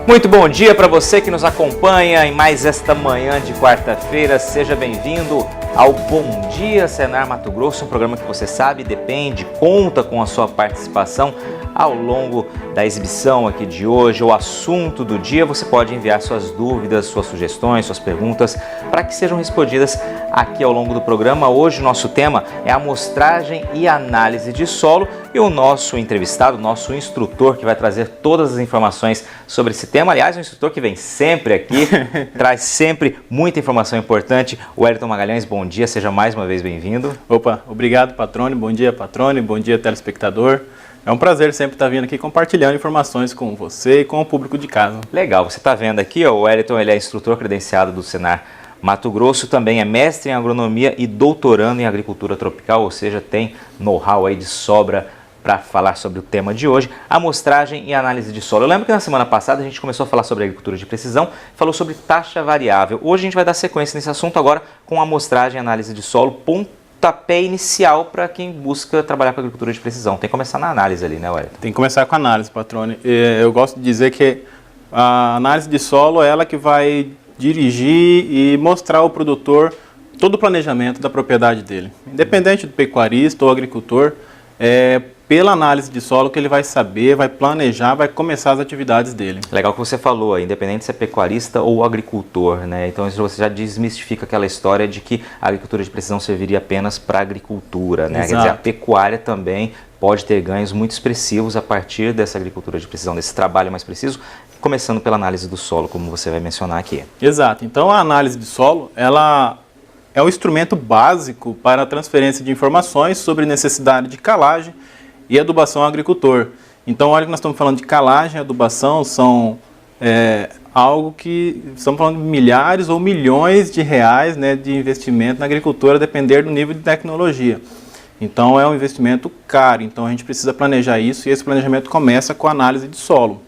Muito bom dia para você que nos acompanha em mais esta manhã de quarta-feira. Seja bem-vindo ao Bom Dia Senar Mato Grosso, um programa que você sabe, depende, conta com a sua participação ao longo da exibição aqui de hoje. O assunto do dia, você pode enviar suas dúvidas, suas sugestões, suas perguntas para que sejam respondidas aqui ao longo do programa. Hoje o nosso tema é amostragem e análise de solo e o nosso entrevistado, nosso instrutor que vai trazer todas as informações sobre esse tema. Aliás, um instrutor que vem sempre aqui, traz sempre muita informação importante. O Wellington Magalhães, bom dia, seja mais uma vez bem-vindo. Opa, obrigado Patrone, bom dia Patrone, bom dia telespectador. É um prazer sempre estar vindo aqui compartilhando informações com você e com o público de casa. Legal, você está vendo aqui, o Wellington, ele é instrutor credenciado do Senar Mato Grosso, também é mestre em agronomia e doutorando em agricultura tropical, ou seja, tem know-how aí de sobra para falar sobre o tema de hoje, amostragem e análise de solo. Eu lembro que na semana passada a gente começou a falar sobre agricultura de precisão, falou sobre taxa variável. Hoje a gente vai dar sequência nesse assunto agora com amostragem e análise de solo, pontapé inicial para quem busca trabalhar com agricultura de precisão. Tem que começar na análise ali, né, Wellington? Tem que começar com a análise, Patrone. Eu gosto de dizer que a análise de solo é ela que vai dirigir e mostrar ao produtor todo o planejamento da propriedade dele. Independente do pecuarista ou agricultor, pela análise de solo que ele vai saber, vai planejar, vai começar as atividades dele. Legal que você falou, independente se é pecuarista ou agricultor, né? Então você já desmistifica aquela história de que a agricultura de precisão serviria apenas para a agricultura, né? Quer dizer, a pecuária também pode ter ganhos muito expressivos a partir dessa agricultura de precisão, desse trabalho mais preciso, começando pela análise do solo, como você vai mencionar aqui. Exato. Então a análise de solo, ela é um instrumento básico para a transferência de informações sobre necessidade de calagem e adubação ao agricultor. Então, olha que nós estamos falando de calagem e adubação, são algo que estamos falando de milhares ou milhões de reais, né, de investimento na agricultura, a depender do nível de tecnologia. Então, é um investimento caro, então a gente precisa planejar isso e esse planejamento começa com a análise de solo.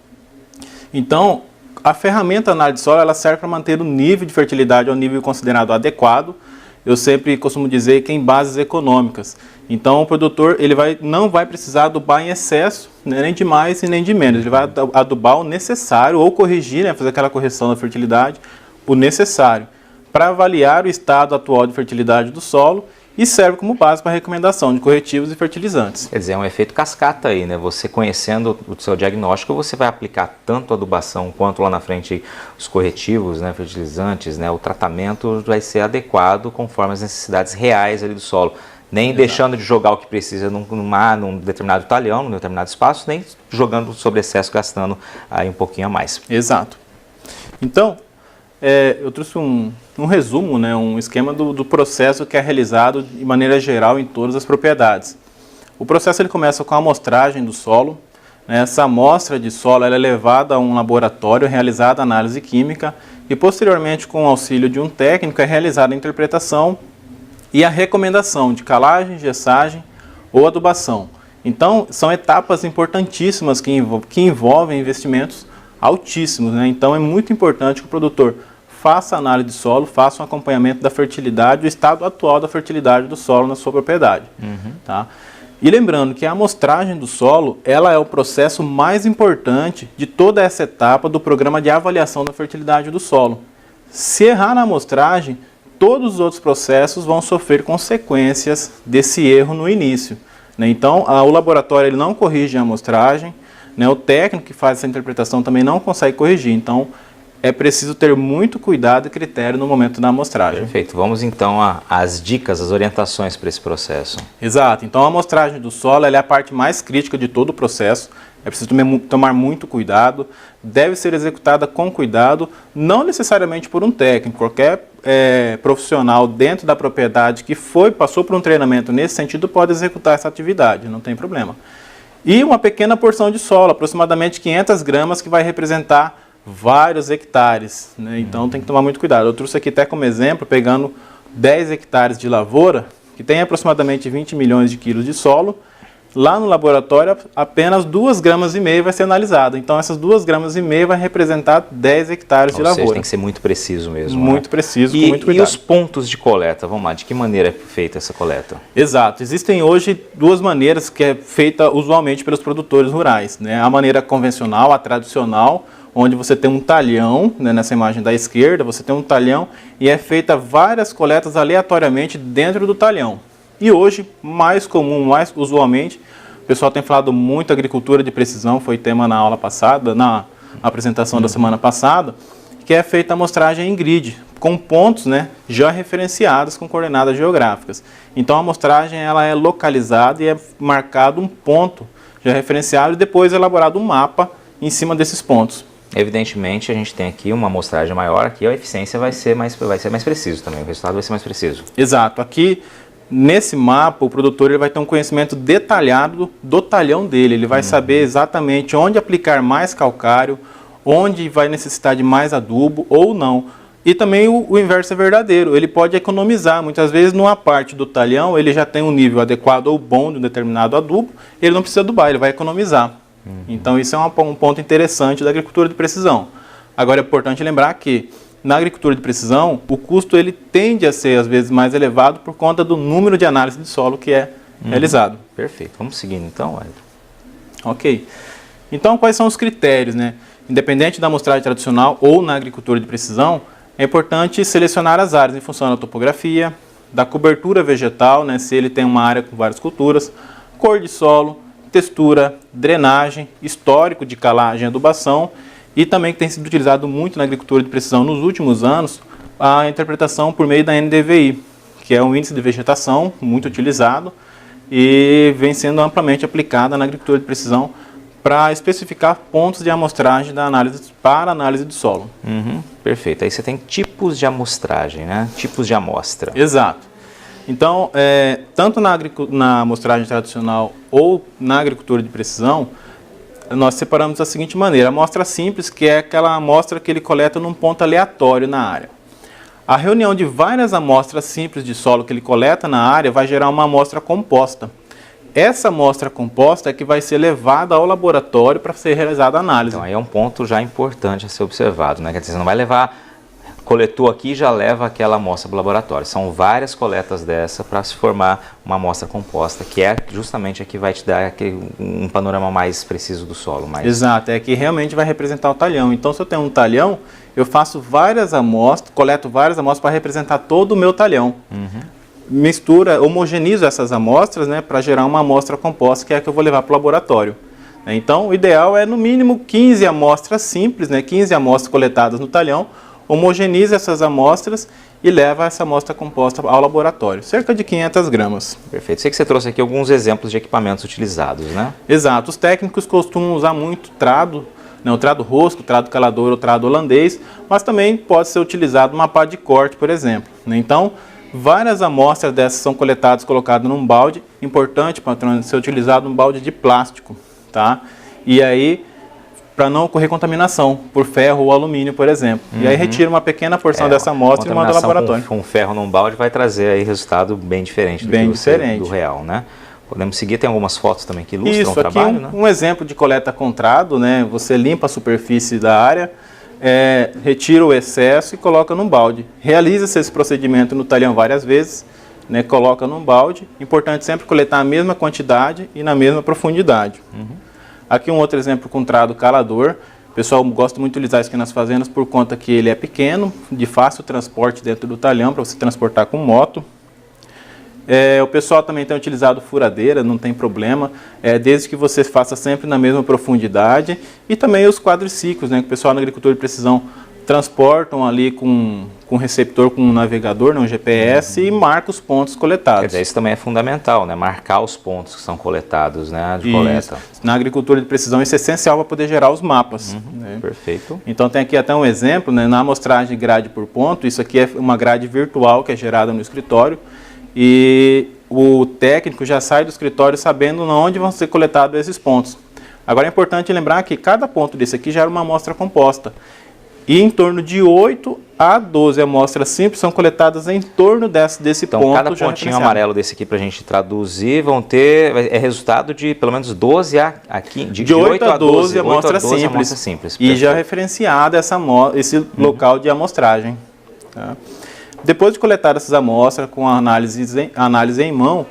Então, a ferramenta análise de solo, ela serve para manter o nível de fertilidade ao nível considerado adequado. Eu sempre costumo dizer que em bases econômicas. Então o produtor não vai precisar adubar em excesso, né, nem de mais e nem de menos. Ele vai adubar o necessário ou corrigir, né, fazer aquela correção da fertilidade, o necessário, para avaliar o estado atual de fertilidade do solo e serve como base para a recomendação de corretivos e fertilizantes. Quer dizer, é um efeito cascata aí, né? Você conhecendo o seu diagnóstico, você vai aplicar tanto a adubação quanto lá na frente os corretivos, né, fertilizantes, né? O tratamento vai ser adequado conforme as necessidades reais ali do solo. Nem deixando de jogar o que precisa num determinado talhão, num determinado espaço, nem jogando sobre excesso, gastando aí um pouquinho a mais. Exato. Então, eu trouxe um resumo, né, um esquema do processo que é realizado de maneira geral em todas as propriedades. O processo ele começa com a amostragem do solo. Né, essa amostra de solo ela é levada a um laboratório, realizada a análise química e posteriormente com o auxílio de um técnico é realizada a interpretação e a recomendação de calagem, gessagem ou adubação. Então, são etapas importantíssimas que envolvem investimentos altíssimos, né? Então, é muito importante que o produtor faça análise de solo, faça um acompanhamento da fertilidade, do estado atual da fertilidade do solo na sua propriedade. Tá? E lembrando que a amostragem do solo, ela é o processo mais importante de toda essa etapa do programa de avaliação da fertilidade do solo. Se errar na amostragem, todos os outros processos vão sofrer consequências desse erro no início. Né? Então, o laboratório ele não corrige a amostragem, né? O técnico que faz essa interpretação também não consegue corrigir. Então, é preciso ter muito cuidado e critério no momento da amostragem. Perfeito. Vamos então às dicas, às orientações para esse processo. Exato. Então, a amostragem do solo ela é a parte mais crítica de todo o processo. É preciso tomar muito cuidado, deve ser executada com cuidado, não necessariamente por um técnico. Qualquer profissional dentro da propriedade que passou por um treinamento nesse sentido pode executar essa atividade, não tem problema. E uma pequena porção de solo, aproximadamente 500 gramas, que vai representar vários hectares. Né? Então tem que tomar muito cuidado. Eu trouxe aqui até como exemplo, pegando 10 hectares de lavoura, que tem aproximadamente 20 milhões de quilos de solo, Lá no laboratório, apenas 2,5 gramas vai ser analisado. Então, essas 2,5 gramas vai representar 10 hectares de lavoura. Ou seja, tem que ser muito preciso mesmo. Muito preciso, com muito cuidado. E os pontos de coleta? Vamos lá, de que maneira é feita essa coleta? Exato. Existem hoje 2 maneiras que é feita usualmente pelos produtores rurais, né? A maneira convencional, a tradicional, onde você tem um talhão, né, nessa imagem da esquerda, você tem um talhão e é feita várias coletas aleatoriamente dentro do talhão. E hoje, mais comum, mais usualmente, o pessoal tem falado muito agricultura de precisão, foi tema na aula passada, na apresentação da semana passada, que é feita a amostragem em grid, com pontos, né, já referenciados com coordenadas geográficas. Então a amostragem ela é localizada e é marcado um ponto já referenciado e depois é elaborado um mapa em cima desses pontos. Evidentemente, a gente tem aqui uma amostragem maior, aqui a eficiência vai ser mais preciso também, o resultado vai ser mais preciso. Exato. Aqui, nesse mapa, o produtor ele vai ter um conhecimento detalhado do talhão dele. Ele vai saber exatamente onde aplicar mais calcário, onde vai necessitar de mais adubo ou não. E também o inverso é verdadeiro. Ele pode economizar. Muitas vezes, numa parte do talhão, ele já tem um nível adequado ou bom de um determinado adubo, ele não precisa adubar, ele vai economizar. Então, isso é um ponto interessante da agricultura de precisão. Agora, é importante lembrar que, na agricultura de precisão, o custo ele tende a ser, às vezes, mais elevado por conta do número de análise de solo que é realizado. Perfeito. Vamos seguindo, então, Wellington. Ok. Então, quais são os critérios, né? Independente da amostragem tradicional ou na agricultura de precisão, é importante selecionar as áreas em função da topografia, da cobertura vegetal, né? Se ele tem uma área com várias culturas, cor de solo, textura, drenagem, histórico de calagem e adubação, e também que tem sido utilizado muito na agricultura de precisão nos últimos anos, a interpretação por meio da NDVI, que é um índice de vegetação muito utilizado e vem sendo amplamente aplicada na agricultura de precisão para especificar pontos de amostragem da análise para análise de solo. Perfeito. Aí você tem tipos de amostragem, né? Tipos de amostra. Exato. Então, tanto na amostragem tradicional ou na agricultura de precisão, nós separamos da seguinte maneira: a amostra simples, que é aquela amostra que ele coleta num ponto aleatório na área. A reunião de várias amostras simples de solo que ele coleta na área vai gerar uma amostra composta. Essa amostra composta é que vai ser levada ao laboratório para ser realizada a análise. Então, aí é um ponto já importante a ser observado, né? Quer dizer, você não vai levar... Coletou aqui e já leva aquela amostra para o laboratório. São várias coletas dessa para se formar uma amostra composta, que é justamente a que vai te dar um panorama mais preciso do solo. Exato, é que realmente vai representar o talhão. Então, se eu tenho um talhão, eu faço várias amostras, coleto várias amostras para representar todo o meu talhão. Mistura, homogenizo essas amostras, né, para gerar uma amostra composta, que é a que eu vou levar para o laboratório. Então, o ideal é no mínimo 15 amostras simples, né, 15 amostras coletadas no talhão, homogeniza essas amostras e leva essa amostra composta ao laboratório, cerca de 500 gramas. Perfeito. Sei que você trouxe aqui alguns exemplos de equipamentos utilizados, né? Exato. Os técnicos costumam usar muito trado, né, o trado rosco, o trado calador, o trado holandês, mas também pode ser utilizado uma pá de corte, por exemplo. Então, várias amostras dessas são coletadas e colocadas num balde. Importante, patrão, ser utilizado um balde de plástico, tá? E aí, para não ocorrer contaminação por ferro ou alumínio, por exemplo. E aí retira uma pequena porção dessa amostra e manda ao laboratório. Com ferro num balde vai trazer aí resultado bem diferente do real, né? Podemos seguir, tem algumas fotos também que ilustram o trabalho, né? Um exemplo de coleta com trado, né? Você limpa a superfície da área, retira o excesso e coloca num balde. Realiza-se esse procedimento no talhão várias vezes, né? Coloca num balde. Importante sempre coletar a mesma quantidade e na mesma profundidade. Aqui um outro exemplo com trado calador. O pessoal gosta muito de utilizar isso aqui nas fazendas por conta que ele é pequeno, de fácil transporte dentro do talhão, para você transportar com moto. O pessoal também tem utilizado furadeira, não tem problema, desde que você faça sempre na mesma profundidade. E também os quadriciclos, né, que o pessoal na agricultura de precisão transportam ali com receptor, com um navegador, né, um GPS, e marca os pontos coletados. Quer dizer, isso também é fundamental, né? Marcar os pontos que são coletados, né, de coleta. Na agricultura de precisão isso é essencial para poder gerar os mapas. Né? Perfeito. Então tem aqui até um exemplo, né, na amostragem grade por ponto. Isso aqui é uma grade virtual que é gerada no escritório e o técnico já sai do escritório sabendo onde vão ser coletados esses pontos. Agora é importante lembrar que cada ponto desse aqui gera uma amostra composta. E em torno de 8 a 12 amostras simples são coletadas em torno desse então, ponto. Então, cada pontinho amarelo desse aqui para a gente traduzir vão ter, é resultado de pelo menos 12 a 15, de 8 a 12 amostras simples. E já referenciada esse local de amostragem. Tá? Depois de coletar essas amostras com a análise em mão,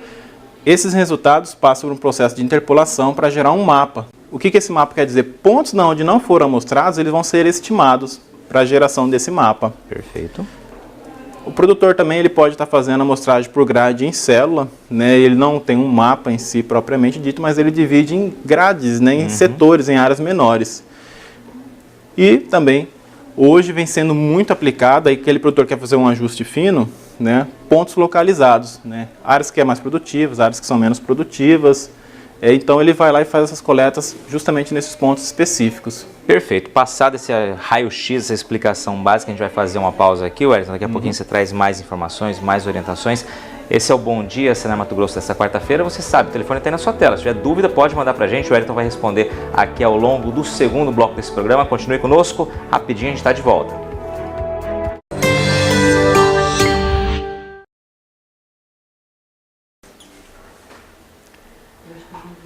esses resultados passam por um processo de interpolação para gerar um mapa. O que esse mapa quer dizer? Pontos onde não foram amostrados, eles vão ser estimados para a geração desse mapa. Perfeito. O produtor também ele pode estar fazendo amostragem por grade em célula, né? Ele não tem um mapa em si propriamente dito, mas ele divide em grades, né? Em setores, em áreas menores. E também, hoje vem sendo muito aplicado, aí aquele produtor quer fazer um ajuste fino, né? Pontos localizados, né? Áreas que é mais produtivas, áreas que são menos produtivas. Então ele vai lá e faz essas coletas justamente nesses pontos específicos. Perfeito. Passado esse raio-x, essa explicação básica, a gente vai fazer uma pausa aqui, Wellington. Daqui a pouquinho você traz mais informações, mais orientações. Esse é o Bom Dia Senar Mato Grosso dessa quarta-feira. Você sabe, o telefone está aí na sua tela. Se tiver dúvida, pode mandar para a gente. O Wellington vai responder aqui ao longo do segundo bloco desse programa. Continue conosco. Rapidinho a gente está de volta.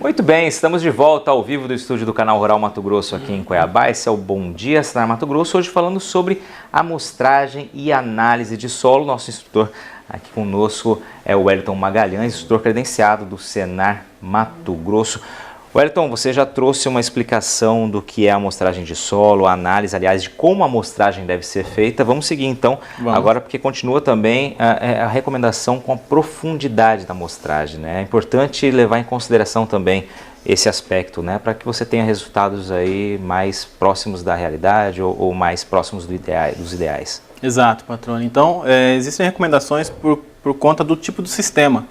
Muito bem, estamos de volta ao vivo do estúdio do Canal Rural Mato Grosso aqui em Cuiabá. Esse é o Bom Dia Senar Mato Grosso, hoje falando sobre amostragem e análise de solo. Nosso instrutor aqui conosco é o Wellington Magalhães, instrutor credenciado do Senar Mato Grosso. Wellington, você já trouxe uma explicação do que é a amostragem de solo, a análise, aliás, de como a amostragem deve ser feita. Vamos seguir então, agora, porque continua também a recomendação com a profundidade da amostragem, né? É importante levar em consideração também esse aspecto, né? Para que você tenha resultados aí mais próximos da realidade ou mais próximos dos ideais. Exato, patrônio. Então, existem recomendações por conta do tipo do sistema.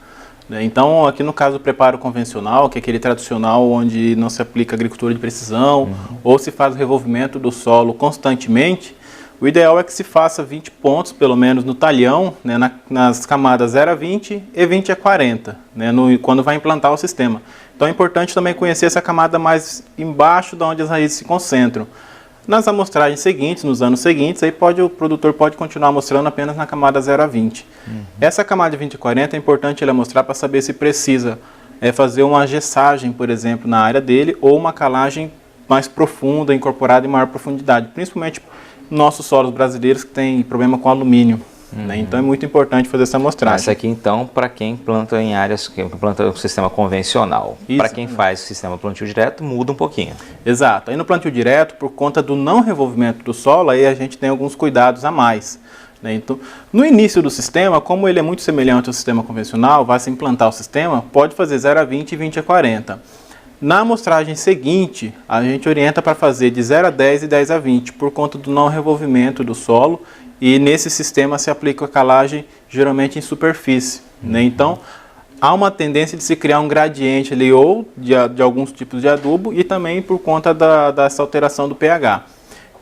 Então, aqui no caso do preparo convencional, que é aquele tradicional onde não se aplica agricultura de precisão, ou se faz o revolvimento do solo constantemente, o ideal é que se faça 20 pontos, pelo menos, no talhão, né, nas camadas 0 a 20 e 20 a 40, né, quando vai implantar o sistema. Então, é importante também conhecer essa camada mais embaixo, de onde as raízes se concentram. Nas amostragens seguintes, nos anos seguintes, aí o produtor pode continuar mostrando apenas na camada 0 a 20. Essa camada de 20 a 40 é importante ele mostrar para saber se precisa fazer uma gessagem, por exemplo, na área dele, ou uma calagem mais profunda, incorporada em maior profundidade, principalmente nossos solos brasileiros que têm problema com alumínio. Né? Então é muito importante fazer essa amostragem. Essa aqui então para quem planta em áreas que planta o sistema convencional. Para quem faz o sistema plantio direto muda um pouquinho. Exato. Aí no plantio direto, por conta do não revolvimento do solo, aí a gente tem alguns cuidados a mais. Né? Então, no início do sistema, como ele é muito semelhante ao sistema convencional, vai se implantar o sistema, pode fazer 0 a 20 e 20 a 40. Na amostragem seguinte, a gente orienta para fazer de 0 a 10 e 10 a 20, por conta do não revolvimento do solo. E nesse sistema se aplica a calagem geralmente em superfície. Né? Então, há uma tendência de se criar um gradiente ali, ou de alguns tipos de adubo, e também por conta dessa alteração do pH.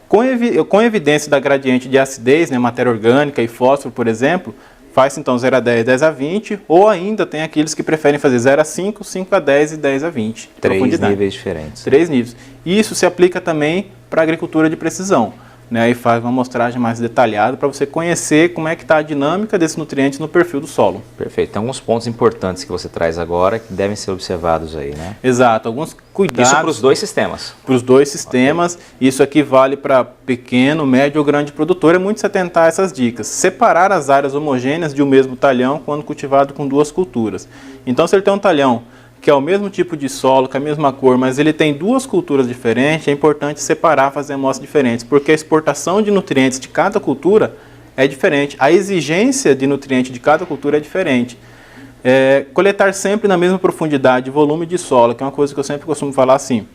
Com evidência da gradiente de acidez, né, matéria orgânica e fósforo, por exemplo, faz então 0 a 10, 10 a 20, ou ainda tem aqueles que preferem fazer 0 a 5, 5 a 10 e 10 a 20. 3 níveis diferentes. 3 níveis. E isso se aplica também para a agricultura de precisão. Né, e faz uma amostragem mais detalhada para você conhecer como é que está a dinâmica desses nutrientes no perfil do solo. Perfeito. Tem alguns pontos importantes que você traz agora que devem ser observados aí, né? Exato. Alguns cuidados. Isso para os dois sistemas? Para os dois sistemas. Okay. Isso aqui vale para pequeno, médio ou grande produtor. É muito se atentar a essas dicas. Separar as áreas homogêneas de um mesmo talhão quando cultivado com duas culturas. Então, se ele tem um talhão que é o mesmo tipo de solo, com a mesma cor, mas ele tem duas culturas diferentes, é importante separar, fazer amostras diferentes, porque a exportação de nutrientes de cada cultura é diferente, a exigência de nutriente de cada cultura é diferente. Coletar sempre na mesma profundidade e volume de solo, que é uma coisa que eu sempre costumo falar assim,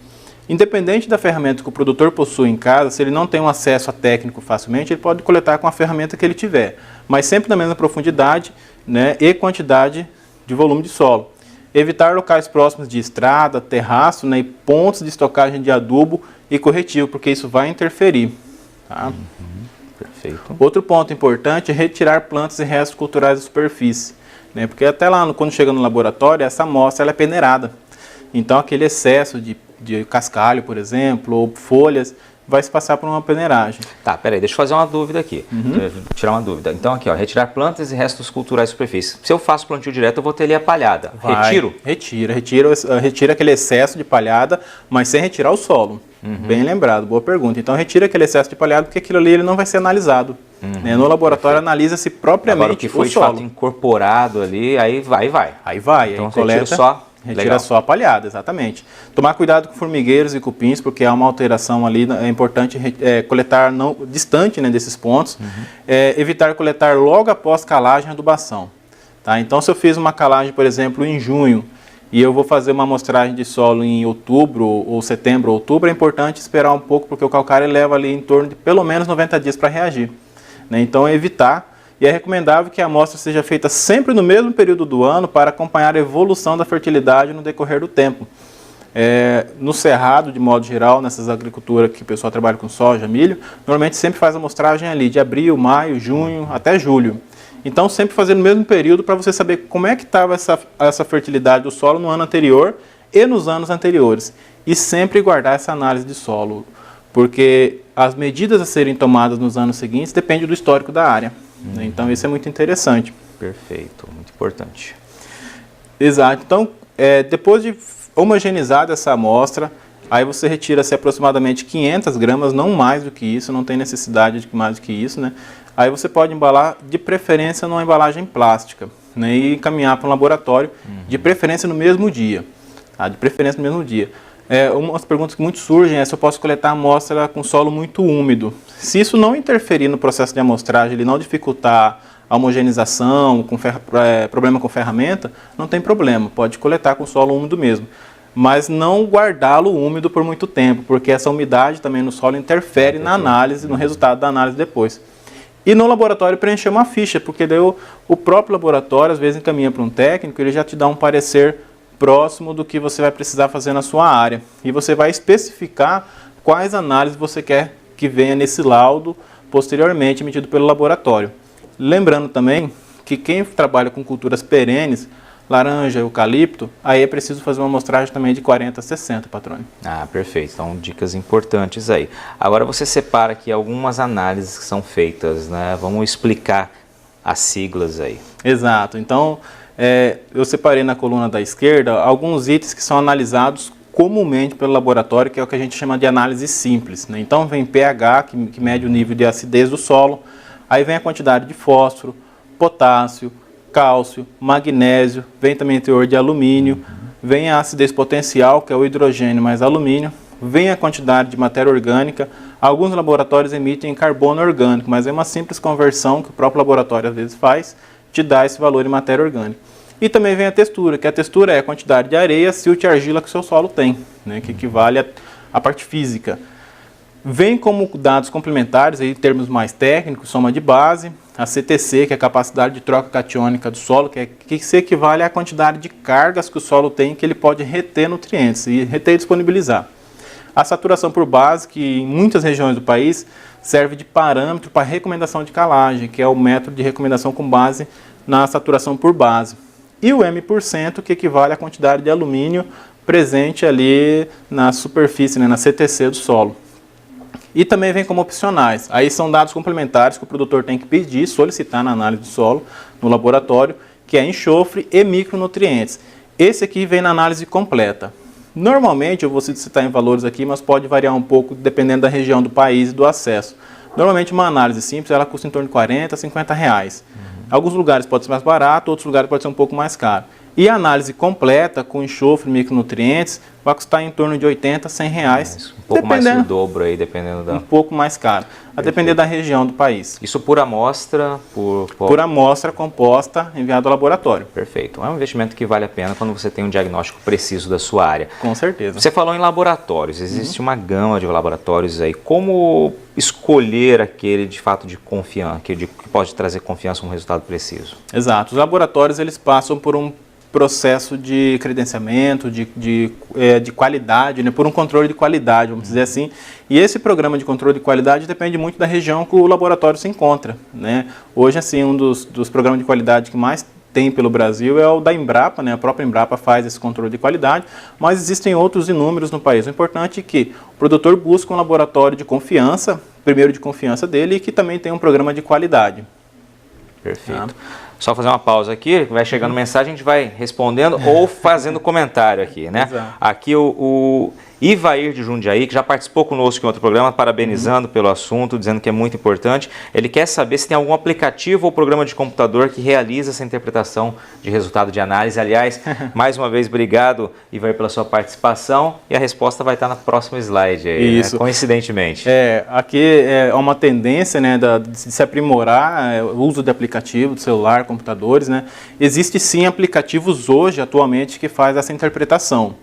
independente da ferramenta que o produtor possui em casa, se ele não tem um acesso a técnico facilmente, ele pode coletar com a ferramenta que ele tiver, mas sempre na mesma profundidade, né, e quantidade de volume de solo. Evitar locais próximos de estrada, terraço, né, e pontos de estocagem de adubo e corretivo, porque isso vai interferir. Tá? Perfeito. Outro ponto importante é retirar plantas e restos culturais da superfície. Né, porque até lá, quando chega no laboratório, essa amostra ela é peneirada. Então, aquele excesso de de cascalho, por exemplo, ou folhas, vai se passar por uma peneiragem. Tá, peraí, deixa eu fazer uma dúvida aqui. Tirar uma dúvida. Então aqui, ó, retirar plantas e restos culturais de superfície. Se eu faço plantio direto, eu vou ter ali a palhada. Retiro? Retira aquele excesso de palhada, mas sem retirar o solo. Bem lembrado, boa pergunta. Então retira aquele excesso de palhada, porque aquilo ali ele não vai ser analisado. Né? No laboratório analisa-se propriamente agora, o que foi o solo. De fato incorporado ali, aí vai. Então aí coleta retira só a palhada, exatamente. Tomar cuidado com formigueiros e cupins, porque há uma alteração ali, é importante coletar distante, né, desses pontos. Evitar coletar logo após calagem e adubação. Tá? Então, se eu fiz uma calagem, por exemplo, em junho, e eu vou fazer uma amostragem de solo em outubro, ou setembro, outubro, é importante esperar um pouco, porque o calcário leva ali em torno de pelo menos 90 dias para reagir. Né? Então, evitar. E é recomendável que a amostra seja feita sempre no mesmo período do ano para acompanhar a evolução da fertilidade no decorrer do tempo. No cerrado, de modo geral, nessas agriculturas que o pessoal trabalha com soja, milho, normalmente sempre faz a amostragem ali de abril, maio, junho, até julho. Então sempre fazer no mesmo período para você saber como é que estava essa fertilidade do solo no ano anterior e nos anos anteriores. E sempre guardar essa análise de solo, porque as medidas a serem tomadas nos anos seguintes dependem do histórico da área. Então isso é muito interessante. Perfeito, muito importante. Exato. Então, depois de homogeneizada essa amostra, aí você retira-se aproximadamente 500 gramas, não mais do que isso, não tem necessidade de mais do que isso, né? Aí você pode embalar, de preferência, numa embalagem plástica, né? E encaminhar para um laboratório, de preferência no mesmo dia. Tá? De preferência no mesmo dia. Umas perguntas que muito surgem é se eu posso coletar amostra com solo muito úmido. Se isso não interferir no processo de amostragem, ele não dificultar a homogeneização, problema com ferramenta, não tem problema, pode coletar com solo úmido mesmo. Mas não guardá-lo úmido por muito tempo, porque essa umidade também no solo interfere na análise, no resultado da análise depois. E no laboratório preencher uma ficha, porque daí o próprio laboratório às vezes encaminha para um técnico, ele já te dá um parecer próximo do que você vai precisar fazer na sua área. E você vai especificar quais análises você quer que venha nesse laudo posteriormente emitido pelo laboratório. Lembrando também que quem trabalha com culturas perenes, laranja, eucalipto, aí é preciso fazer uma amostragem também de 40 a 60, patrônio. Ah, perfeito. Então, dicas importantes aí. Agora você separa aqui algumas análises que são feitas, né? Vamos explicar as siglas aí. Exato. Então, eu separei na coluna da esquerda alguns itens que são analisados comumente pelo laboratório, que é o que a gente chama de análise simples. Né? Então vem pH, que mede o nível de acidez do solo, aí vem a quantidade de fósforo, potássio, cálcio, magnésio, vem também o teor de alumínio, vem a acidez potencial, que é o hidrogênio mais alumínio, vem a quantidade de matéria orgânica. Alguns laboratórios emitem carbono orgânico, mas é uma simples conversão que o próprio laboratório às vezes faz, te dá esse valor em matéria orgânica. E também vem a textura, que a textura é a quantidade de areia, silt e argila que o seu solo tem, né, que equivale à parte física. Vem como dados complementares, aí, termos mais técnicos, soma de base, a CTC, que é a capacidade de troca catiônica do solo, que se equivale à quantidade de cargas que o solo tem, que ele pode reter nutrientes e reter e disponibilizar. A saturação por base, que em muitas regiões do país serve de parâmetro para recomendação de calagem, que é o método de recomendação com base na saturação por base. E o M%, que equivale à quantidade de alumínio presente ali na superfície, né, na CTC do solo. E também vem como opcionais. Aí são dados complementares que o produtor tem que pedir, solicitar na análise do solo, no laboratório, que é enxofre e micronutrientes. Esse aqui vem na análise completa. Normalmente, eu vou citar em valores aqui, mas pode variar um pouco dependendo da região do país e do acesso. Normalmente uma análise simples, ela custa em torno de 40 a 50 reais. Alguns lugares pode ser mais barato, outros lugares pode ser um pouco mais caro. E a análise completa, com enxofre e micronutrientes, vai custar em torno de 80 a 100 reais. Um pouco mais do dobro aí, dependendo da... Um pouco mais caro, a depender da região do país. Isso por amostra? Por amostra composta enviada ao laboratório. Perfeito. É um investimento que vale a pena quando você tem um diagnóstico preciso da sua área. Com certeza. Você falou em laboratórios, existe uma gama de laboratórios aí. Como escolher aquele de fato de confiança, que pode trazer confiança, um resultado preciso? Exato. Os laboratórios, eles passam por um processo de credenciamento, de qualidade, né, por um controle de qualidade, vamos dizer assim. E esse programa de controle de qualidade depende muito da região que o laboratório se encontra. Né? Hoje, assim, um dos programas de qualidade que mais tem pelo Brasil é o da Embrapa, né? A própria Embrapa faz esse controle de qualidade, mas existem outros inúmeros no país. O importante é que o produtor busque um laboratório de confiança, primeiro de confiança dele, e que também tem um programa de qualidade. Perfeito. Só fazer uma pausa aqui, vai chegando mensagem, a gente vai respondendo ou fazendo comentário aqui, né? Exato. Aqui o Ivair de Jundiaí, que já participou conosco em outro programa, parabenizando pelo assunto, dizendo que é muito importante. Ele quer saber se tem algum aplicativo ou programa de computador que realiza essa interpretação de resultado de análise. Aliás, mais uma vez, obrigado, Ivair, pela sua participação. E a resposta vai estar no próximo slide aí, Isso. Né? Coincidentemente. Aqui é uma tendência, né, de se aprimorar o uso de aplicativo, do celular, computadores, né? Existe sim aplicativos hoje, atualmente, que faz essa interpretação.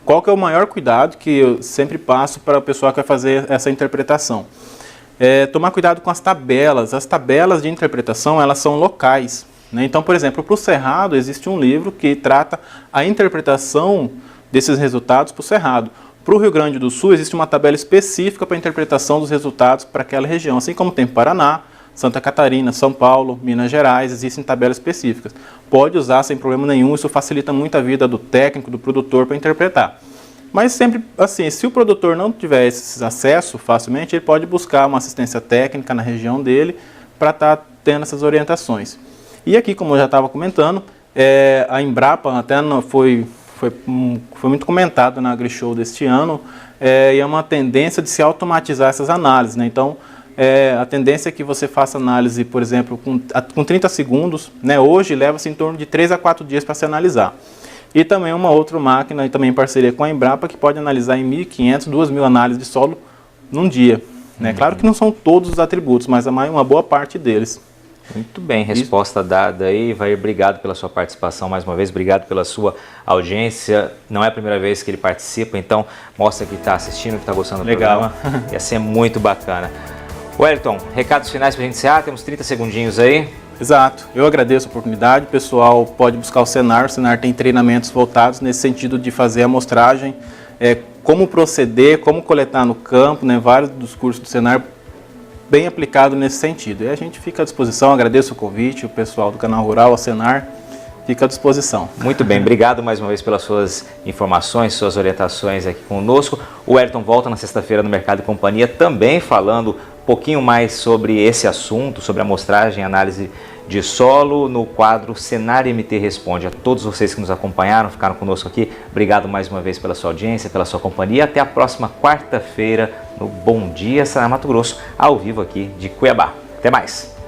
Qual que é o maior cuidado que eu sempre passo para a pessoa que vai fazer essa interpretação? Tomar cuidado com as tabelas. As tabelas de interpretação, elas são locais, né? Então, por exemplo, para o Cerrado, existe um livro que trata a interpretação desses resultados para o Cerrado. Para o Rio Grande do Sul, existe uma tabela específica para a interpretação dos resultados para aquela região, assim como tem Paraná, Santa Catarina, São Paulo, Minas Gerais, existem tabelas específicas. Pode usar sem problema nenhum, isso facilita muito a vida do técnico, do produtor para interpretar. Mas sempre assim, se o produtor não tiver esse acesso facilmente, ele pode buscar uma assistência técnica na região dele para estar tendo essas orientações. E aqui, como eu já estava comentando, a Embrapa até foi muito comentado na AgriShow deste ano, e é uma tendência de se automatizar essas análises, né? Então, a tendência é que você faça análise, por exemplo, com 30 segundos, né? Hoje leva-se em torno de 3 a 4 dias para se analisar. E também uma outra máquina, e também em parceria com a Embrapa, que pode analisar em 1.500, 2.000 análises de solo num dia, né? Claro que não são todos os atributos, mas uma boa parte deles. Muito bem, resposta dada aí. Vai, obrigado pela sua participação mais uma vez, obrigado pela sua audiência. Não é a primeira vez que ele participa, então mostra que está assistindo, que está gostando do programa. Ia ser muito bacana. Wellington, recados finais para a gente encerrar, temos 30 segundinhos aí. Exato, eu agradeço a oportunidade, o pessoal pode buscar o Senar tem treinamentos voltados nesse sentido de fazer a amostragem, como proceder, como coletar no campo, né, vários dos cursos do Senar bem aplicado nesse sentido. E a gente fica à disposição, agradeço o convite, o pessoal do Canal Rural, a Senar, fica à disposição. Muito bem, obrigado mais uma vez pelas suas informações, suas orientações aqui conosco. O Wellington volta na sexta-feira no Mercado e Companhia, também falando um pouquinho mais sobre esse assunto, sobre amostragem e análise de solo, no quadro Senar MT Responde. A todos vocês que nos acompanharam, ficaram conosco aqui, obrigado mais uma vez pela sua audiência, pela sua companhia. Até a próxima quarta-feira no Bom Dia Senar Mato Grosso, ao vivo aqui de Cuiabá. Até mais!